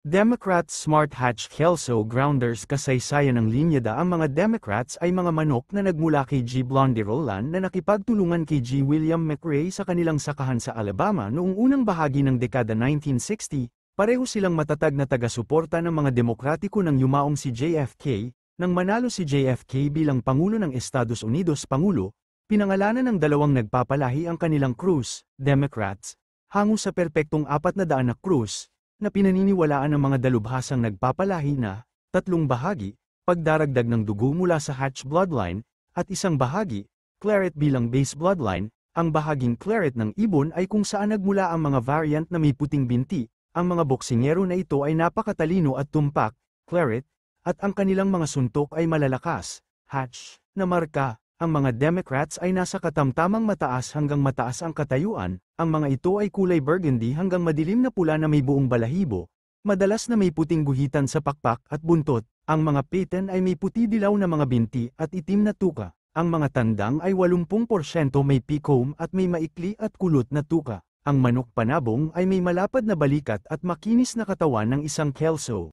Democrats Smart Hatch Kelso Grounders kasaysayan ng linyada. Ang mga Democrats ay mga manok na nagmula kay G. Blondie Roland na nakipagtulungan kay G. William McRae sa kanilang sakahan sa Alabama noong unang bahagi ng dekada 1960, pareho silang matatag na taga-suporta ng mga demokratiko nang yumaong si JFK. Nang manalo si JFK bilang Pangulo ng Estados Unidos Pangulo, pinangalanan ng dalawang nagpapalahi ang kanilang krus, Democrats, hango sa perpektong 400 na krus, na pinaniniwalaan ng mga dalubhasang nagpapalahi na, 3 bahagi, pagdaragdag ng dugo mula sa Hatch bloodline, at 1 bahagi, Claret bilang base bloodline. Ang bahaging Claret ng ibon ay kung saan nagmula ang mga variant na may puting binti. Ang mga boksingero na ito ay napakatalino at tumpak, Claret, at ang kanilang mga suntok ay malalakas, Hatch, na marka. Ang mga Democrats ay nasa katamtamang mataas hanggang mataas ang katayuan. Ang mga ito ay kulay burgundy hanggang madilim na pula na may buong balahibo. Madalas na may puting guhitan sa pakpak at buntot. Ang mga paten ay may puti-dilaw na mga binti at itim na tuka. Ang mga tandang ay 80% may picomb at may maikli at kulot na tuka. Ang manok panabong ay may malapad na balikat at makinis na katawan ng isang kelso.